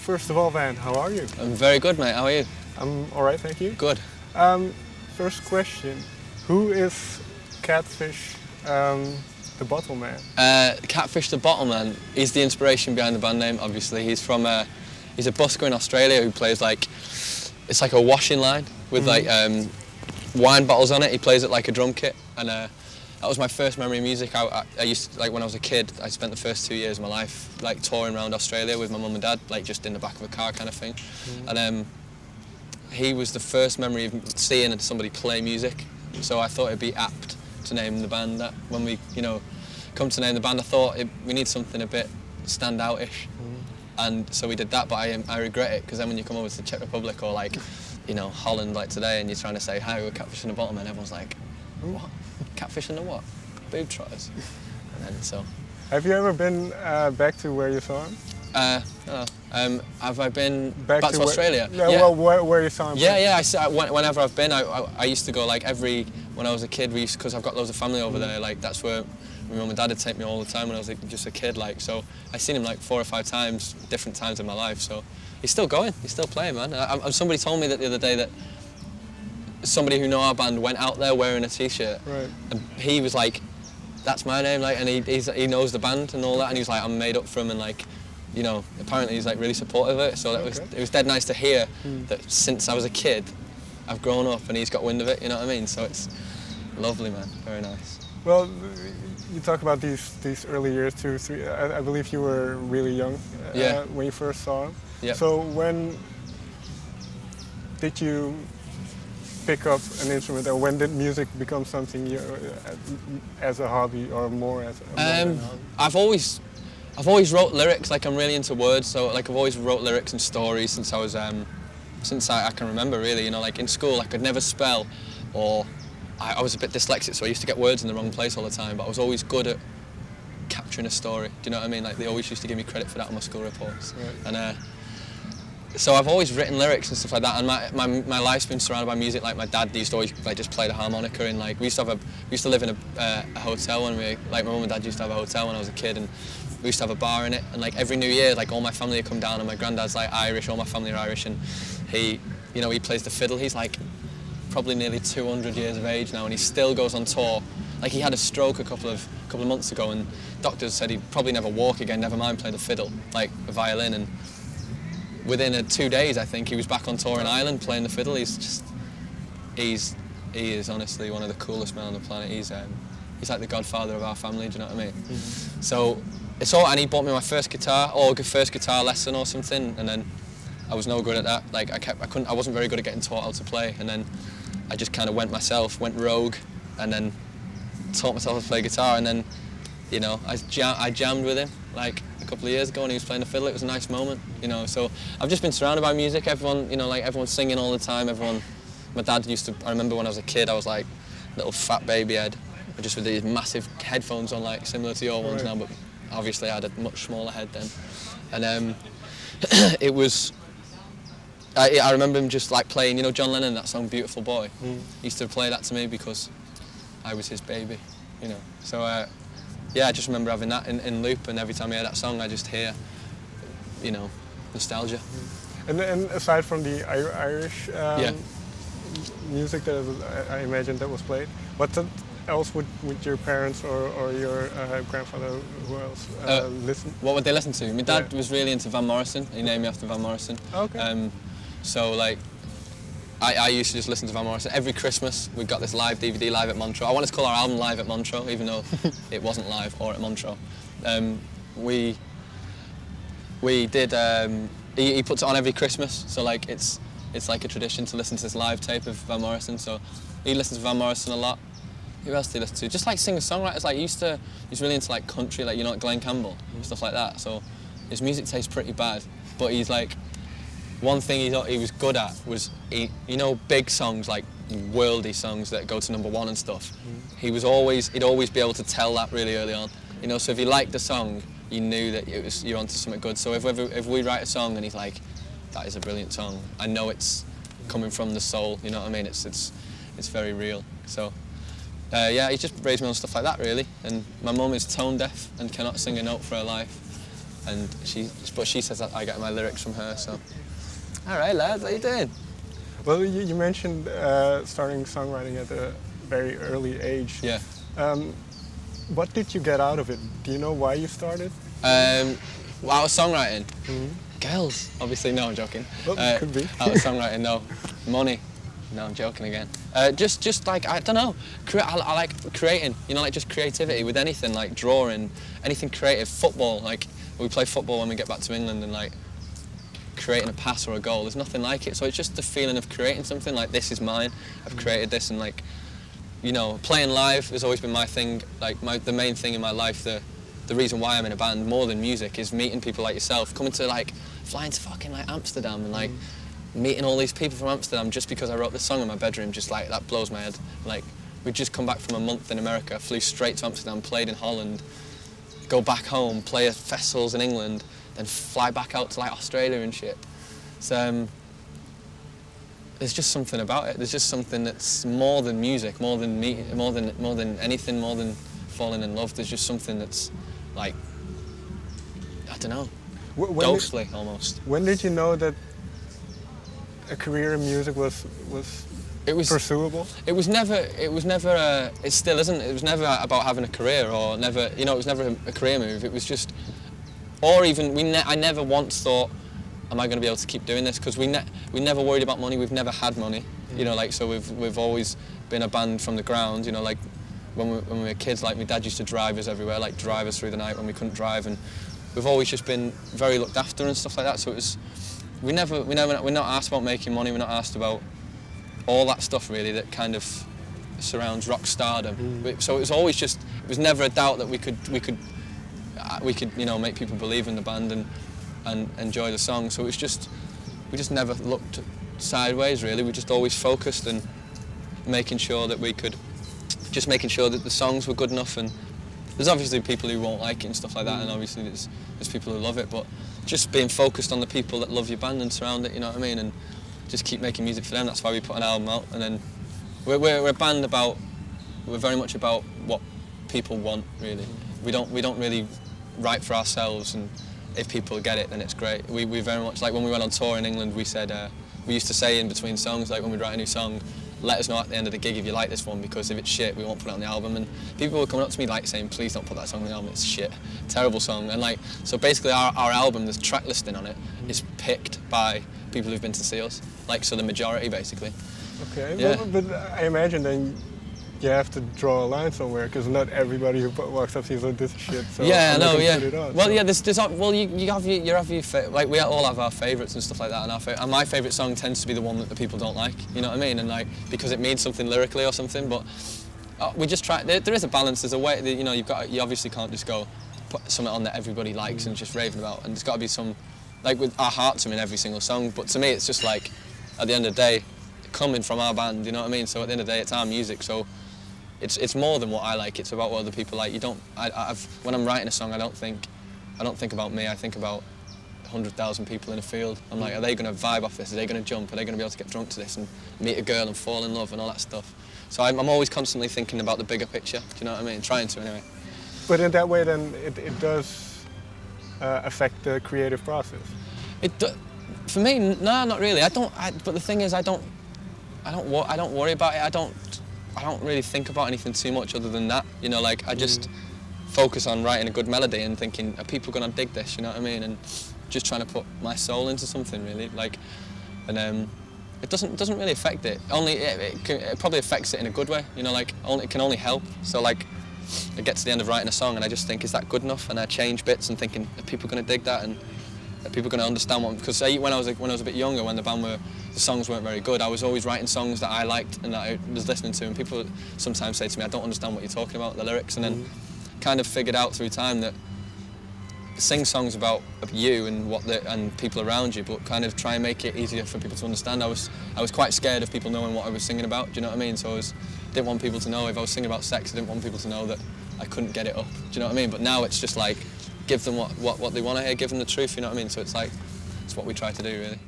first of all, Van, how are you? I'm very good, mate. How are you? I'm all right, thank you. Good. First question: who is Catfish, the Bottlemen? Catfish, the Bottlemen. He's the inspiration behind the band name. Obviously, he's from he's a busker in Australia who plays like it's like a washing line with like wine bottles on it. He plays it like a drum kit, and that was my first memory of music. I used to, like when I was a kid, I spent the first 2 years of my life like touring around Australia with my mum and dad, like just in the back of a car kind of thing. And he was the first memory of seeing somebody play music. So I thought it'd be apt to name the band that. When we, come to name the band, I thought we need something a bit stand-out-ish. And so we did that, but I regret it, because then when you come over to the Czech Republic or like, Holland like today, and you're trying to say, hi, we're Catfish and the Bottlemen, everyone's like, what? Catfish and the what? Boob trotters. And then so. Have you ever been back to where you saw him? Have I been back to Australia? Yeah. Well, where you saw him? Yeah. Whenever I've been, I used to go like when I was a kid. Because I've got loads of family over there. Like that's where my mum and dad would take me all the time when I was like, just a kid. Like so, I seen him like 4 or 5 times, different times in my life. So he's still going. He's still playing, man. Somebody told me that the other day that somebody who knew our band went out there wearing a T-shirt, right. And he was like, "That's my name," like, and he knows the band and all that, and he was like, "I'm made up for him," and like, apparently he's like really supportive of it. So it was dead nice to hear that since I was a kid, I've grown up and he's got wind of it. You know what I mean? So it's lovely, man. Very nice. Well, you talk about these early years, 2, 3. I believe you were really young when you first saw him. Yeah. So when did you pick up an instrument, or when did music become something as a hobby or more as a hobby? I've always wrote lyrics. Like I'm really into words, so like I've always wrote lyrics and stories since I was since I can remember really. Like in school I could never spell, or I was a bit dyslexic, so I used to get words in the wrong place all the time. But I was always good at capturing a story. Do you know what I mean? Like they always used to give me credit for that on my school reports. Right. And so I've always written lyrics and stuff like that, and my life's been surrounded by music. Like my dad used to always like just play the harmonica, and like we used to live in a hotel when my mum and dad used to have a hotel when I was a kid, and we used to have a bar in it. And like every New Year, like all my family would come down, and my granddad's like Irish, all my family are Irish, and he plays the fiddle. He's like probably nearly 200 years of age now, and he still goes on tour. Like he had a stroke a couple of months ago, and doctors said he'd probably never walk again, never mind play the fiddle, like a violin. And within 2 days, I think, he was back on tour in Ireland playing the fiddle. He is honestly one of the coolest men on the planet. He's like the godfather of our family, do you know what I mean? So it's all, and he bought me my first guitar, or first guitar lesson or something, and then I was no good at that. Like I wasn't very good at getting taught how to play, and then I just kind of went rogue, and then taught myself how to play guitar, and then, I jammed with him like a couple of years ago, and he was playing the fiddle. It was a nice moment, So I've just been surrounded by music. Everyone, like everyone's singing all the time. My dad I remember when I was a kid, I was like little fat baby head, just with these massive headphones on, like similar to your ones now, but obviously I had a much smaller head then. And it was, I remember him just like playing, John Lennon, that song Beautiful Boy. He used to play that to me because I was his baby, So I just remember having that in loop, and every time I hear that song, I just hear, nostalgia. And aside from the Irish music that I imagine that was played, what else would your parents or your grandfather, who else, listen? What would they listen to? My dad was really into Van Morrison. He named me after Van Morrison. Okay. So like, I used to just listen to Van Morrison. Every Christmas, we got this live DVD live at Montreux. I wanted to call our album Live at Montreux, even though it wasn't live or at Montreux. We did, he puts it on every Christmas, so like it's like a tradition to listen to this live tape of Van Morrison. So he listens to Van Morrison a lot. Who else did he listen to? Just like singer-songwriters. Like he's really into like country, like like Glenn Campbell, stuff like that. So his music tastes pretty bad, but he's like, one thing he was good at was, big songs, like worldy songs that go to #1 and stuff. He'd always be able to tell that really early on. So if he liked the song, you knew that you're onto something good. So if we write a song and he's like, that is a brilliant song, I know it's coming from the soul, you know what I mean? It's very real. So he just raised me on stuff like that really. And my mum is tone deaf and cannot sing a note for her life. and but she says that I get my lyrics from her. So, all right, lads, how you doing? Well, you mentioned starting songwriting at a very early age. Yeah. What did you get out of it? Do you know why you started? Well, I was songwriting. Girls, obviously. No, I'm joking. Well, could be. I was songwriting. No, money. No, I'm joking again. Just like, I don't know. I like creating. You know, like just creativity with anything, like drawing, anything creative. Football, like we play football when we get back to England, and like creating a pass or a goal. There's nothing like it. So it's just the feeling of creating something. Like this is mine. I've created this, and like, you know, playing live has always been my thing. Like the main thing in my life. The reason why I'm in a band more than music is meeting people like yourself, coming to like flying to fucking like Amsterdam and like meeting all these people from Amsterdam just because I wrote this song in my bedroom. Just like that blows my head. Like we'd just come back from a month in America, flew straight to Amsterdam, played in Holland, go back home, play at festivals in England, then fly back out to like Australia and shit. So there's just something about it. There's just something that's more than music, more than me, more than anything, more than falling in love. There's just something that's like, I don't know, ghostly almost. When did you know that a career in music was pursuable? It was never, it still isn't, it was never about having a career or never, you know, it was never a career move. It was just, or even, I never once thought, am I going to be able to keep doing this? Because we never worried about money, we've never had money. You know, like, so we've always been a band from the ground, you know, like, when we were kids, like my dad used to drive us everywhere, like drive us through the night when we couldn't drive, and we've always just been very looked after and stuff like that. So it was, we're not asked about making money, we're not asked about all that stuff really that kind of surrounds rock stardom. So it was always just, it was never a doubt that we could you know, make people believe in the band and enjoy the song. So it was just, we just never looked sideways really. We just always focused and making sure that we could. Just making sure that the songs were good enough, and there's obviously people who won't like it and stuff like that, and obviously there's people who love it, but just being focused on the people that love your band and surround it, you know what I mean, and just keep making music for them. That's why we put an album out, and then we're a band we're very much about what people want really. We don't really write for ourselves, and if people get it then it's great. We very much, like when we went on tour in England, we said, we used to say in between songs, like when we'd write a new song, let us know at the end of the gig if you like this one, because if it's shit, we won't put it on the album. And people were coming up to me like saying, please don't put that song on the album, it's shit, terrible song. And like, so basically our album, there's track listing on it, is picked by people who've been to see us. Like, so the majority basically. Okay, yeah. But I imagine then you have to draw a line somewhere, because not everybody who walks up sees, oh, this is shit, so yeah, I'm no, gonna yeah. put it on. Well, so. yeah, you have your like we all have our favourites and stuff like that, and my favourite song tends to be the one that the people don't like, you know what I mean, and like, because it means something lyrically or something, but we just try, there is a balance, there's a way, you know, you obviously can't just go put something on that everybody likes and just raving about, and there's got to be some, like with our hearts are in every single song, but to me it's just like, at the end of the day, coming from our band, you know what I mean, so at the end of the day it's our music, so it's more than what I like. It's about what other people like. When I'm writing a song, I don't think about me. I think about 100,000 people in a field. I'm like, are they going to vibe off this? Are they going to jump? Are they going to be able to get drunk to this and meet a girl and fall in love and all that stuff? So I'm always constantly thinking about the bigger picture. Do you know what I mean? Trying to anyway. But in that way, then it does affect the creative process. For me, no, not really. But the thing is, I don't worry about it. I don't really think about anything too much other than that, you know, like I just focus on writing a good melody and thinking, are people gonna dig this, you know what I mean, and just trying to put my soul into something really, like, and it doesn't really affect it, only it probably affects it in a good way, you know, like it can only help, so like I get to the end of writing a song and I just think, is that good enough, and I change bits and thinking, are people gonna dig that, and are people going to understand what, because when I was a bit younger, when the songs weren't very good, I was always writing songs that I liked and that I was listening to, and people sometimes say to me, I don't understand what you're talking about, the lyrics, and then kind of figured out through time that sing songs about you and people around you, but kind of try and make it easier for people to understand. I was quite scared of people knowing what I was singing about, do you know what I mean? So didn't want people to know, if I was singing about sex, I didn't want people to know that I couldn't get it up, do you know what I mean? But now it's just like, give them what they want to hear, give them the truth, you know what I mean? So it's like, it's what we try to do really.